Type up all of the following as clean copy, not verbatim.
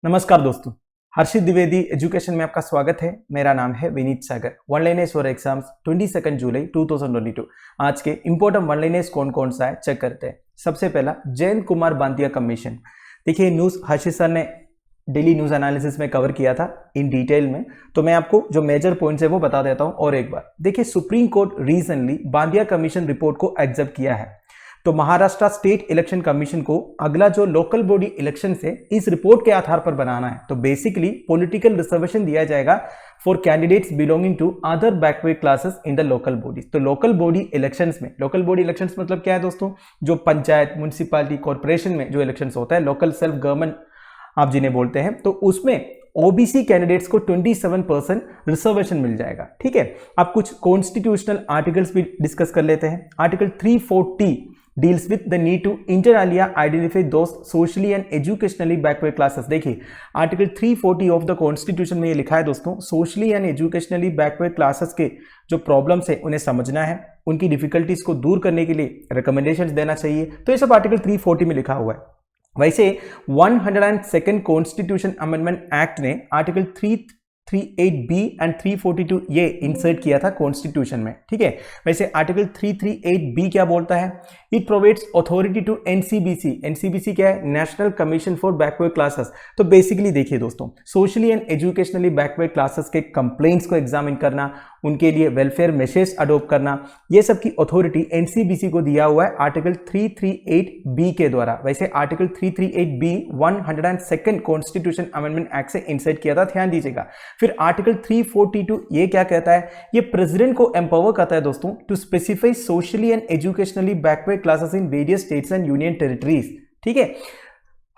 नमस्कार दोस्तों, हर्षित द्विवेदी एजुकेशन में आपका स्वागत है। मेरा नाम है विनीत सागर। वन लाइनर्स फॉर एग्जाम्स 22 जुलाई 2022। आज के इंपॉर्टेंट वन लाइनर्स कौन कौन सा है चेक करते हैं। सबसे पहला जयंत कुमार बांतिया कमीशन। देखिए न्यूज़ हर्षित सर ने डेली न्यूज़ एनालिसिस में कवर किया था इन डिटेल में, तो मैं आपको जो मेजर पॉइंट्स है वो बता देता हूँ। और एक बार देखिए, supreme court recently Banthia commission report को एक्सेप्ट किया है। तो महाराष्ट्र स्टेट इलेक्शन कमीशन को अगला जो लोकल बॉडी इलेक्शन से इस रिपोर्ट के आधार पर बनाना है। तो बेसिकली पॉलिटिकल रिजर्वेशन दिया जाएगा for candidates belonging to other backward classes in the local bodies. तो लोकल बॉडी इलेक्शंस में, लोकल बॉडी इलेक्शंस मतलब क्या है दोस्तों, जो पंचायत, म्युनिसिपैलिटी, कॉर्पोरेशन में जो इलेक्शंस होता है, लोकल सेल्फ गवर्नमेंट आप जिन्हें बोलते हैं, तो उसमें ओबीसी कैंडिडेट्स को 27% रिजर्वेशन मिल जाएगा। ठीक है, अब कुछ कॉन्स्टिट्यूशनल आर्टिकल्स भी डिस्कस कर लेते हैं। Article 340 deals with the need to inter alia identify those socially and educationally backward classes। देखिए आर्टिकल 340 ऑफ द कॉन्स्टिट्यूशन में ये लिखा है दोस्तों, socially and educationally backward classes के जो प्रॉब्लम्स है उन्हें समझना है, उनकी डिफिकल्टीज को दूर करने के लिए रिकमेंडेशंस देना चाहिए। तो ये सब आर्टिकल 340 में लिखा हुआ है। वैसे 102 कॉन्स्टिट्यूशन अमेंडमेंट एक्ट ने आर्टिकल 338B एंड 342 ये इंसर्ट किया था कॉन्स्टिट्यूशन में। ठीक है, वैसे आर्टिकल 338B क्या बोलता है? It provides authority to NCBC. NCBC क्या है? National commission for backward classes. तो बेसिकली देखिए दोस्तों, socially and educationally backward classes के कंप्लेंट्स को एग्जामिन करना, उनके लिए वेलफेयर मेसेज अडोप्ट करना, ये सब की अथॉरिटी एनसीबीसी को दिया हुआ है आर्टिकल 338B के द्वारा। वैसे article 338B 102 constitution amendment act से इंसर्ट किया था, ध्यान दीजिएगा। फिर आर्टिकल 342 ये क्या कहता है? ये प्रेसिडेंट को एम्पावर करता है दोस्तों to specify socially and educationally backward classes in various states and union territories. ठीक है,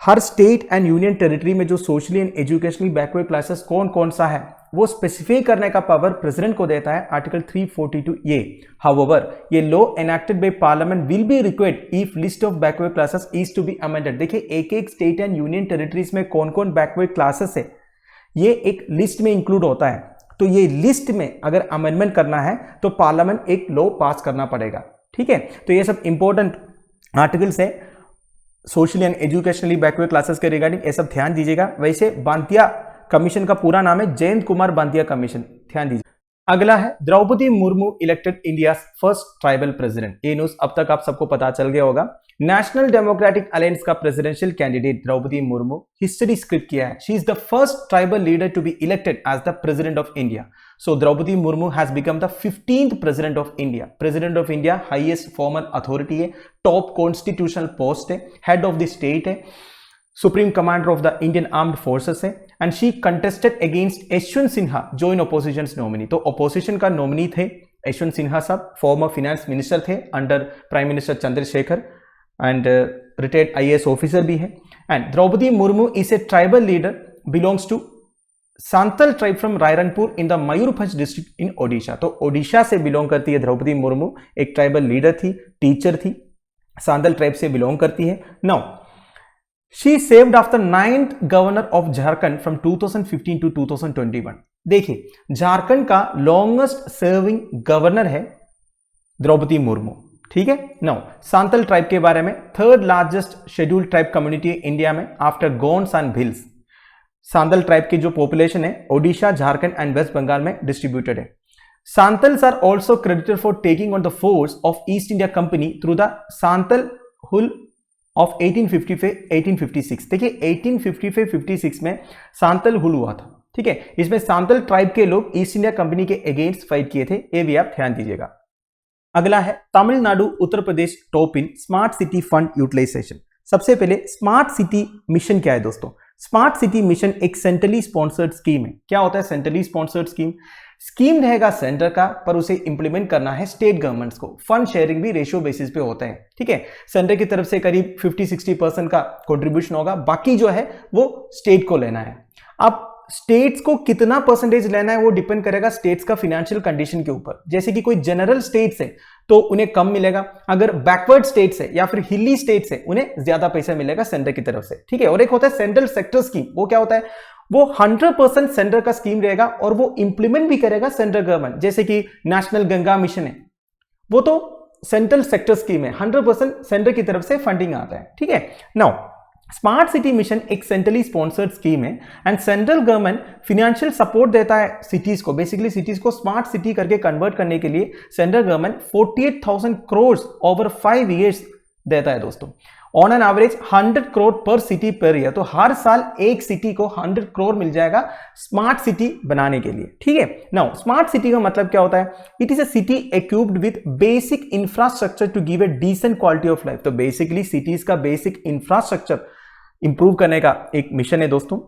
हर स्टेट एंड यूनियन टेरिटरी में जो socially and educationally backward classes कौन कौन सा है वो स्पेसिफाई करने का पावर प्रेसिडेंट को देता है आर्टिकल 342 ये। हाउएवर ये law enacted by parliament will be required if list of backward classes is to be amended. देखिए एक एक स्टेट एंड यूनियन टेरिटरीज में कौन कौन बैकवर्ड क्लासेस है ये एक लिस्ट में इंक्लूड होता है। तो ये लिस्ट में अगर अमेंडमेंट करना है तो पार्लियामेंट एक लॉ पास करना पड़ेगा। ठीक है, तो ये सब इंपॉर्टेंट आर्टिकल्स है socially and educationally backward classes के रिगार्डिंग, ये सब ध्यान दीजिएगा। वैसे बांतिया कमीशन का पूरा नाम है जयंत कुमार बांतिया कमीशन, ध्यान दीजिए। अगला है Draupadi Murmu elected India first tribal president. ये न्यूज अब तक आप सबको पता चल गया होगा। नेशनल डेमोक्रेटिक अलायंस का presidential candidate Draupadi Murmu history script किया है। She is the first tribal leader to be elected as the president of India. So Draupadi Murmu has become the 15th president of India. President of India highest formal authority है, top constitutional post है, head of the state है, supreme commander of the Indian armed forces है। And she contested against Yashwant Sinha जो in opposition nominee. तो opposition का nominee थे यशवंत सिन्हा साहब, former finance minister थे under prime minister Chandrashekhar and retired IAS officer भी है। And Droupadi Murmu is a tribal leader, belongs to Santal tribe from Rairangpur in the Mayurbhanj district in Odisha. तो ओडिशा से बिलोंग करती है द्रौपदी मुर्मू, एक ट्राइबल लीडर थी, टीचर थी, सांतल ट्राइब से बिलोंग करती है। Now she saved after 9th governor of Jharkhand from 2015 to 2021। देखिए झारखंड का लॉन्गेस्ट सर्विंग गवर्नर है द्रौपदी मुर्मू। ठीक है, नाउ सांतल ट्राइब के बारे में, third largest scheduled tribe community India में after Gonds and Bhils. Santal tribe की जो पॉपुलेशन है ओडिशा, झारखंड एंड वेस्ट बंगाल में डिस्ट्रीब्यूटेड है। Santals are also credited for taking on the force of East India Company through the Santal Hul of 1855-1856। देखिए 1855-56 में सांतल हुल हुआ था। ठीक है, इसमें सांतल ट्राइब के लोग ईस्ट इंडिया कंपनी के अगेंस्ट फाइट किए थे, ये भी आप ध्यान दीजिएगा। अगला है Tamil Nadu Uttar Pradesh top in smart city fund utilisation. सबसे पहले स्मार्ट सिटी मिशन क्या है दोस्तों? स्मार्ट सिटी मिशन एक सेंट्रली स्पॉन्सर्ड स्कीम है। क्या होता है सेंट्रली स्पॉन्सर्ड स्कीम? स्कीम रहेगा सेंटर का, पर उसे इंप्लीमेंट करना है स्टेट गवर्नमेंट्स को। फंड शेयरिंग भी रेशियो बेसिस पे होता है। ठीक है, सेंटर की तरफ से करीब 50-60% का कंट्रीब्यूशन होगा, बाकी जो है वो स्टेट को लेना है। अब स्टेट्स को कितना परसेंटेज लेना है वो डिपेंड करेगा स्टेट्स का फाइनेंशियल कंडीशन के ऊपर। जैसे कि कोई जनरल स्टेट्स है तो उन्हें कम मिलेगा, अगर बैकवर्ड स्टेट्स है या फिर हिली स्टेट्स है उन्हें ज्यादा पैसा मिलेगा सेंटर की तरफ से। ठीक है, और एक होता है सेंट्रल सेक्टर स्कीम। वो क्या होता है? वो 100% सेंटर का स्कीम रहेगा और वो इंप्लीमेंट भी करेगा सेंट्रल गवर्नमेंट। जैसे कि नेशनल गंगा मिशन है, वो तो सेंट्रल सेक्टर स्कीम है, 100% सेंटर की तरफ से फंडिंग आता है। ठीक है, नाउ स्मार्ट सिटी मिशन एक सेंट्रली स्पॉन्सर्ड स्कीम है and central government financial support देता है सिटीज को। बेसिकली सिटीज को स्मार्ट सिटी करके कन्वर्ट करने के लिए central government 48,000 crore over 5 years देता है दोस्तों। ऑन एन एवरेज 100 करोड़ पर सिटी पर ईयर, तो हर साल एक सिटी को 100 करोड़ मिल जाएगा स्मार्ट सिटी बनाने के लिए। ठीक है, नाउ स्मार्ट सिटी का मतलब क्या होता है? It is a city equipped with basic infrastructure to give a decent quality of life. तो बेसिकली सिटीज का बेसिक इंफ्रास्ट्रक्चर इंप्रूव करने का एक मिशन है दोस्तों।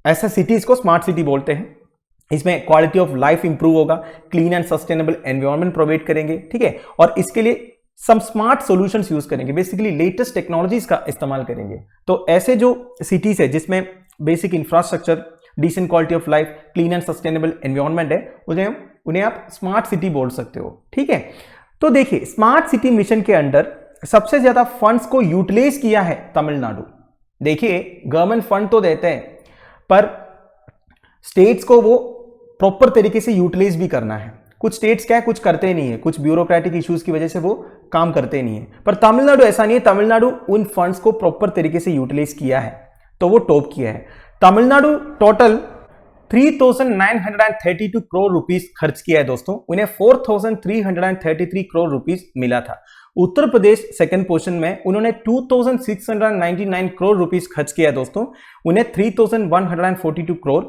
ऐसा सिटीज को स्मार्ट सिटी बोलते हैं। इसमें क्वालिटी ऑफ लाइफ इंप्रूव होगा, clean and sustainable environment provide करेंगे। ठीक है, और इसके लिए सम स्मार्ट सॉल्यूशंस यूज करेंगे, बेसिकली लेटेस्ट टेक्नोलॉजीज का इस्तेमाल करेंगे। तो ऐसे जो सिटीज है जिसमें basic infrastructure, decent quality of life, clean and sustainable environment है, उन्हें आप स्मार्ट सिटी बोल सकते हो। ठीक है, तो देखिए स्मार्ट सिटी मिशन के अंडर सबसे ज्यादा फंड्स को यूटिलाइज किया है तमिलनाडु। देखिए गवर्नमेंट फंड तो देते हैं पर स्टेट्स को वो प्रॉपर तरीके से यूटिलाइज भी करना है। कुछ स्टेट्स क्या है, कुछ करते नहीं है, कुछ ब्यूरोक्रेटिक इश्यूज की वजह से वो काम करते नहीं है, पर तमिलनाडु ऐसा नहीं है। तमिलनाडु उन फंड्स को प्रॉपर तरीके से यूटिलाइज किया है, तो वो टॉप किया है। तमिलनाडु टोटल 3,932 करोड़ रुपीस खर्च किया है दोस्तों, उन्हें 4,333 करोड़ रुपीस मिला था। उत्तर प्रदेश सेकंड पोजीशन में, उन्होंने 2,699 करोड़ रुपीस खर्च किया है दोस्तों, उन्हें 3,142 करोड़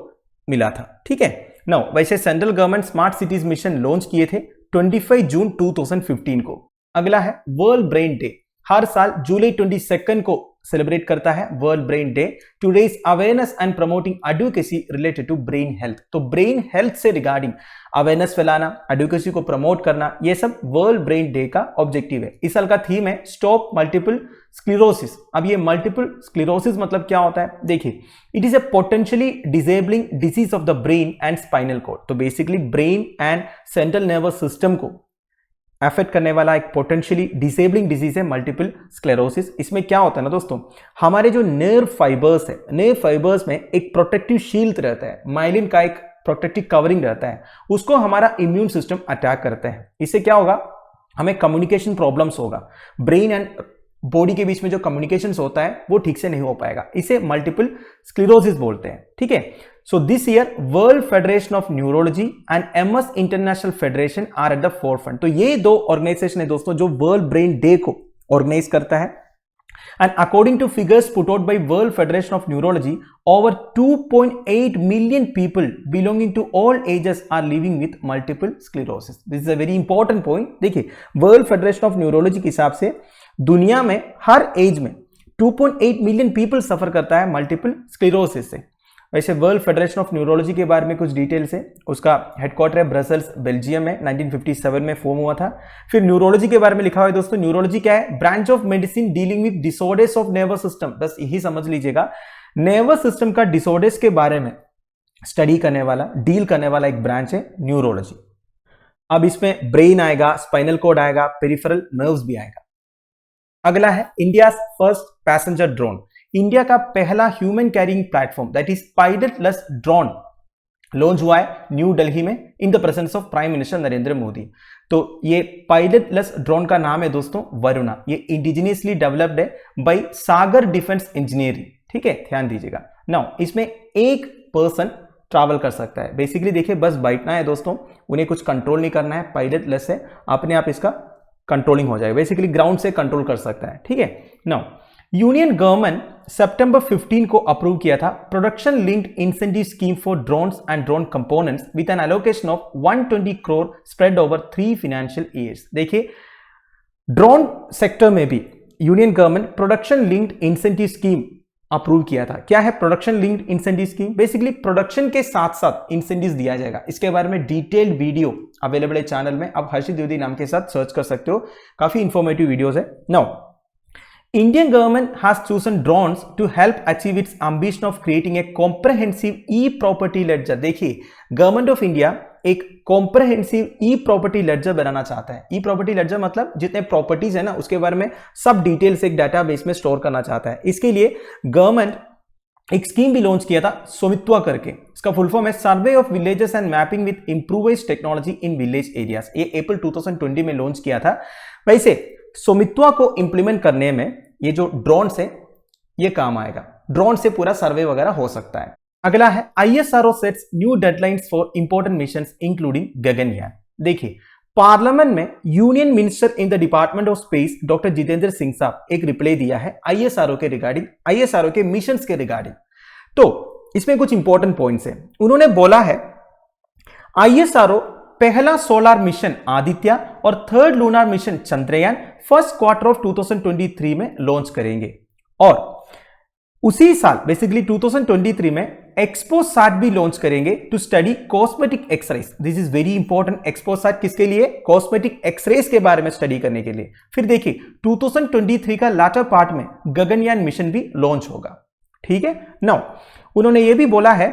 मिला था। ठीक है, नाउ वैसे central government smart cities mission launch किए थे 25 जून 2015 को। अगला है वर्ल्ड ब्रेन डे। हर साल जुलाई 22 को सेलिब्रेट करता है world brain day to raise awareness and promoting advocacy related to brain health. तो ब्रेन हेल्थ से रिगार्डिंग अवेयरनेस फैलाना, एडवोकेसी को प्रमोट करना, ये सब वर्ल्ड ब्रेन डे का ऑब्जेक्टिव है। इस साल का थीम है स्टॉप मल्टीपल स्क्लेरोसिस। अब ये मल्टीपल स्क्लेरोसिस मतलब क्या होता है? देखिए, it is a potentially disabling disease of the brain and spinal cord. तो basically brain and central nervous system को अफेक्ट करने वाला एक पोटेंशियली डिसेबलिंग डिजीज है मल्टीपल स्क्लेरोसिस। इसमें क्या होता है ना दोस्तों, हमारे जो नर्व फाइबर्स है, नर्व फाइबर्स में एक प्रोटेक्टिव शील्ड रहता है, माइलिन का एक प्रोटेक्टिव कवरिंग रहता है, उसको हमारा इम्यून सिस्टम अटैक करता है। इससे क्या होगा, हमें कम्युनिकेशन प्रॉब्लम्स होगा, ब्रेन एंड बॉडी के बीच में जो कम्युनिकेशन होता है वो ठीक से नहीं हो पाएगा, इसे मल्टीपल स्क्लेरोसिस बोलते हैं। ठीक है, so this year world federation of neurology and MS international federation are at the forefront. तो ये दो ऑर्गेनाइजेशन है दोस्तों जो वर्ल्ड ब्रेन डे को ऑर्गेनाइज करता है। And according to figures put out by world federation of neurology, over 2.8 million people belonging to all ages are living with multiple sclerosis. This is a very important point. देखिए world federation of neurology के हिसाब से दुनिया में हर as में 2.8 million people suffer करता है multiple sclerosis से। वैसे वर्ल्ड फेडरेशन ऑफ न्यूरोलॉजी के बारे में कुछ डिटेल्स है, उसका हेडक्वार्टर है ब्रसेल्स, बेल्जियम में, 1957 में फॉर्म हुआ था। फिर न्यूरोलॉजी के बारे में लिखा हुआ है दोस्तों, न्यूरोलॉजी क्या है? Branch of medicine dealing with disorders of nervous system. बस यही समझ लीजिएगा, नर्वस सिस्टम का डिसऑर्डर्स के बारे में स्टडी करने वाला, डील करने वाला एक ब्रांच है न्यूरोलॉजी। अब इसमें ब्रेन आएगा, स्पाइनल कॉर्ड आएगा, पेरिफेरल नर्व्स भी आएगा। अगला है India first passenger drone. India का पहला human carrying platform that is पायलटलेस drone launch हुआ है न्यू दिल्ली में in the presence of prime minister Narendra Modi. तो ये पायलटलेस ड्रोन का नाम है दोस्तों वरुणा। ये इंडिजिनियसली डेवलप्ड है बाय सागर डिफेंस इंजीनियरिंग। ठीक है, ध्यान दीजिएगा। नाउ इसमें एक पर्सन ट्रैवल कर सकता है। बेसिकली देखिए बस बैठना है दोस्तों, उन्हें कुछ कंट्रोल नहीं करना है, पायलटलेस है, अपने आप इसका कंट्रोलिंग हो जाएगा, बेसिकली ग्राउंड से कंट्रोल कर सकता है। ठीक है, नाउ यूनियन गवर्नमेंट सितंबर 15 को अप्रूव किया था production linked incentive scheme for drones and drone components with N allocation of 120 crore spread over 3 financial years. देखिए ड्रोन सेक्टर में भी union government production linked incentive scheme approve किया था। क्या है production linked incentive scheme? Basically production के साथ साथ इंसेंटिव दिया जाएगा। इसके बारे में डिटेल्ड वीडियो अवेलेबल है चैनल में, आप हर्षित द्विवेदी नाम के साथ सर्च कर सकते हो, काफी इंफॉर्मेटिव वीडियोस है। Now Indian government has chosen drones to help achieve its ambition of creating a comprehensive e-property ledger। देखिए गवर्नमेंट ऑफ इंडिया एक कॉम्प्रहेंसिव ई प्रॉपर्टी लेडजर बनाना चाहता है। ई प्रॉपर्टी लेडजर मतलब जितने प्रॉपर्टीज है ना उसके बारे में सब डिटेल्स एक डाटाबेस में स्टोर करना चाहता है। इसके लिए गवर्नमेंट एक स्कीम भी लॉन्च किया था स्वामित्वा करके। इसका फुल फॉर्म है survey of villages and mapping with improvised technology in village areas. ये अप्रैल 2020 में लॉन्च किया था। वैसे स्वामित्वा को इंप्लीमेंट करने में ये जो ड्रोन्स है ये काम आएगा, ड्रोन से पूरा सर्वे वगैरह हो सकता है। अगला है ISRO sets new deadlines for important missions including Gaganyaan. देखिए पार्लियामेंट में union minister in the department of space doctor Jitendra Singh साहब एक रिप्लाई दिया है ISRO के रिगार्डिंग, ISRO के मिशंस के रिगार्डिंग। तो इसमें कुछ इंपॉर्टेंट पॉइंट्स हैं। उन्होंने बोला है ISRO पहला सोलर मिशन आदित्य और third lunar mission Chandrayaan first quarter of 2023 में लॉन्च करेंगे और उसी साल बेसिकली 2023 में एक्सपोसैट भी लॉन्च करेंगे to study cosmetic x-rays. This is very important. XPoSat किसके लिए? कॉस्मेटिक एक्सरेज के बारे में स्टडी करने के लिए। फिर देखिए 2023 का लाटर पार्ट में गगनयान मिशन भी लॉन्च होगा। ठीक है। नाउ उन्होंने ये भी बोला है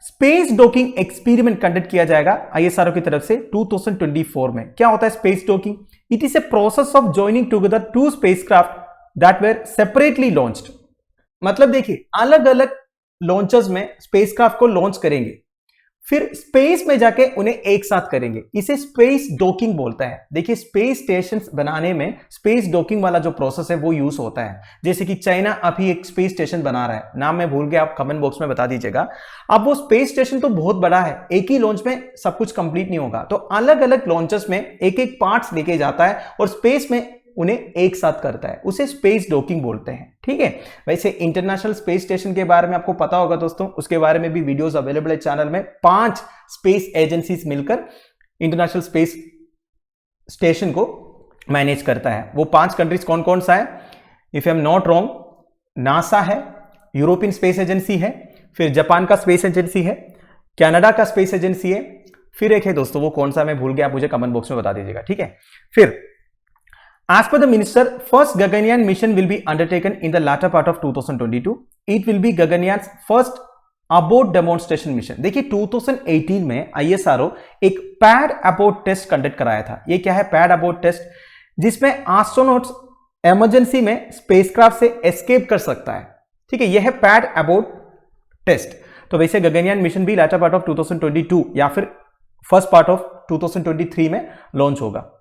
स्पेस डॉकिंग एक्सपेरिमेंट कंडक्ट किया जाएगा ISRO की तरफ से 2024 में। क्या होता है space docking? It is a process of joining together two spacecraft that were separately launched. मतलब देखिए अलग अलग लॉन्चर्स में स्पेसक्राफ्ट को लॉन्च करेंगे, फिर स्पेस में जाके उन्हें एक साथ करेंगे। इसे स्पेस डॉकिंग बोलता है। देखिए स्पेस स्टेशन बनाने में स्पेस डॉकिंग वाला जो प्रोसेस है वो यूज होता है। जैसे कि चाइना अभी एक स्पेस स्टेशन बना रहा है, नाम मैं भूल गया, आप कमेंट बॉक्स में बता दीजिएगा। अब वो स्पेस स्टेशन तो बहुत बड़ा है, एक ही लॉन्च में सब कुछ कंप्लीट नहीं होगा, तो अलग अलग लॉन्चर्स में एक एक पार्ट्स लेके जाता है और स्पेस में उन्हें एक साथ करता है, उसे स्पेस डॉकिंग बोलते हैं। ठीक है। वैसे इंटरनेशनल स्पेस स्टेशन के बारे में आपको पता होगा दोस्तों, उसके बारे में भी वीडियोस अवेलेबल है चैनल में। 5 स्पेस एजेंसीज मिलकर इंटरनेशनल स्पेस स्टेशन को मैनेज करता है। वो 5 कंट्रीज कौन कौन सा है? If I am not wrong, NASA है, यूरोपियन स्पेस एजेंसी है, फिर जापान का स्पेस एजेंसी है, कनाडा का स्पेस एजेंसी है, फिर एक है दोस्तों वो कौन सा मैं भूल गया, आप मुझे कमेंट बॉक्स में बता दीजिएगा। ठीक है। फिर as per the minister, first Gaganyaan mission will be undertaken in the latter part of 2022. It will be Gaganyaaan's first abort demonstration mission. देखिए 2018 में ISRO एक पैड अबोर्ट टेस्ट कंडक्ट कराया था। ये क्या है पैड अबोर्ट टेस्ट? जिसमें astronauts emergency में स्पेसक्राफ्ट से एस्केप कर सकता है। ठीक है, यह है पैड अबोर्ट टेस्ट। तो वैसे गगनयान मिशन भी latter part of 2022 या फिर फर्स्ट पार्ट ऑफ 2023 में लॉन्च होगा।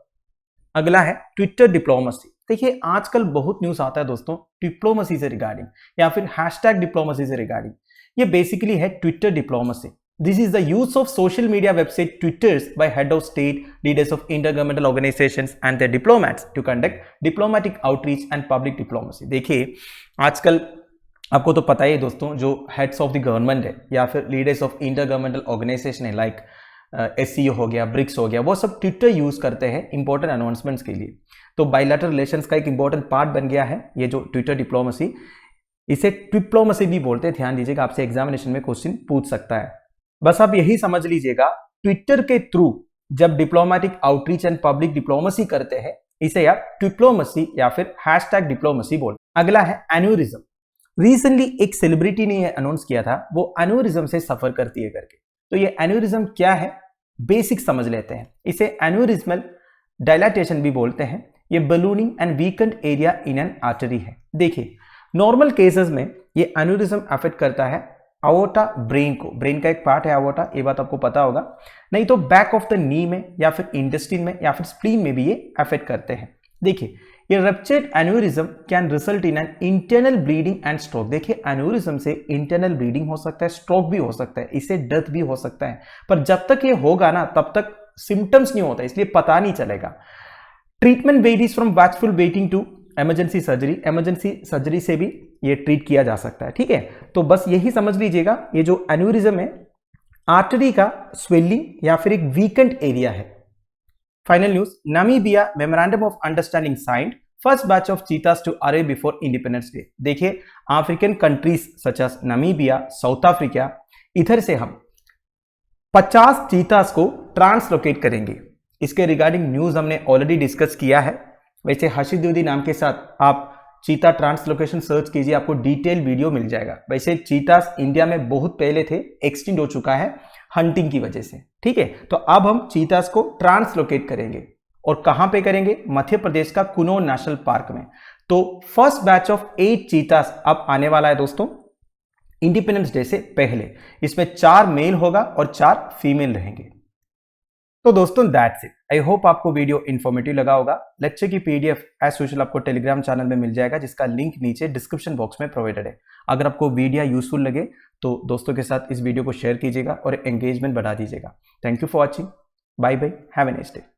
अगला है ट्विटर डिप्लोमेसी। देखिए आजकल बहुत न्यूज आता है दोस्तों डिप्लोमेसी से रिगार्डिंग या फिर हैशटैग डिप्लोमेसी से रिगार्डिंग। ये बेसिकली है Twitter diplomacy. This is the use of social media website Twitters by head of state, leaders of intergovernmental organizations and their diplomats to conduct diplomatic outreach and public diplomacy. देखिए आजकल आपको तो पता ही है दोस्तों, जो हेड्स ऑफ द गवर्नमेंट है या फिर लीडर्स ऑफ इंटरगवर्नमेंटल ऑर्गेनाइजेशन है लाइक SCO हो गया, ब्रिक्स हो गया, वो सब ट्विटर यूज करते हैं इंपॉर्टेंट अनाउंसमेंट्स के लिए। तो बायलैटरल रिलेशंस का एक इंपॉर्टेंट पार्ट बन गया है ये जो ट्विटर डिप्लोमेसी। इसे डिप्लोमेसी भी बोलते हैं, ध्यान दीजिएगा, आपसे एग्जामिनेशन में क्वेश्चन पूछ सकता है। बस आप यही समझ लीजिएगा ट्विटर के थ्रू जब diplomatic outreach and public diplomacy करते हैं इसे आप डिप्लोमेसी या फिर हैशटैग डिप्लोमेसी बोल। अगला है एन्यूरिज्म। रिसेंटली एक सेलिब्रिटी ने अनाउंस किया था वो एन्यूरिज्म से सफर करती है करके। तो ये एन्यूरिज्म क्या है बेसिक समझ लेते हैं। इसे एन्यूरिज्मल डायलाटेशन भी बोलते हैं। ये ballooning and weekend area in an artery है। देखिए नॉर्मल केसेस में ये एन्यूरिज्म अफेक्ट करता है अओर्टा, ब्रेन को। ब्रेन का एक पार्ट है अओर्टा, ये बात आपको पता होगा। नहीं तो बैक ऑफ द नी में या फिर इंटेस्टाइन में या फिर स्प्लीन में भी ये अफेक्ट करते हैं। देखिए ये ruptured aneurysm can result in an internal bleeding and stroke. देखिए एन्यूरिज्म से इंटरनल ब्लीडिंग हो सकता है, स्ट्रोक भी हो सकता है, इससे डेथ भी हो सकता है। पर जब तक ये होगा ना तब तक सिम्टम्स नहीं होता, इसलिए पता नहीं चलेगा। Treatment varies from watchful waiting to emergency surgery. Emergency surgery से भी ये ट्रीट किया जा सकता है। ठीक है, तो बस यही समझ लीजिएगा ये जो एन्यूरिज्म है आर्टरी का स्वेलिंग या फिर एक वीकेंड एरिया है। Final news, Namibia memorandum of understanding signed, first batch of cheetahs to arrive before Independence Day. देखिए African countries such as Namibia, South Africa, इधर से हम 50 चीतास को ट्रांसलोकेट करेंगे। इसके रिगार्डिंग न्यूज हमने ऑलरेडी डिस्कस किया है। वैसे हर्षित द्विवेदी नाम के साथ आप चीता ट्रांसलोकेशन सर्च कीजिए, आपको डिटेल वीडियो मिल जाएगा। वैसे चीतास इंडिया में बहुत पहले थे, एक्सटिंक्ट हो चुका है हंटिंग की वजह से। ठीक है, तो अब हम चीतास को ट्रांसलोकेट करेंगे और कहां पे करेंगे? मध्य प्रदेश का कुनो नेशनल पार्क में। तो फर्स्ट बैच ऑफ 8 चीतास अब आने वाला है दोस्तों इंडिपेंडेंस डे से पहले। इसमें 4 मेल होगा और 4 फीमेल रहेंगे। तो दोस्तों दैट्स इट। आई होप आपको वीडियो इन्फॉर्मेटिव लगा होगा। लेक्चर की पीडीएफ एज यूजुअल आपको टेलीग्राम चैनल में मिल जाएगा, जिसका लिंक नीचे डिस्क्रिप्शन बॉक्स में प्रोवाइडेड है। अगर आपको वीडियो यूजफुल लगे तो दोस्तों के साथ इस वीडियो को शेयर कीजिएगा और एंगेजमेंट बढ़ा दीजिएगा। Thank you for watching. Bye bye, have a nice day.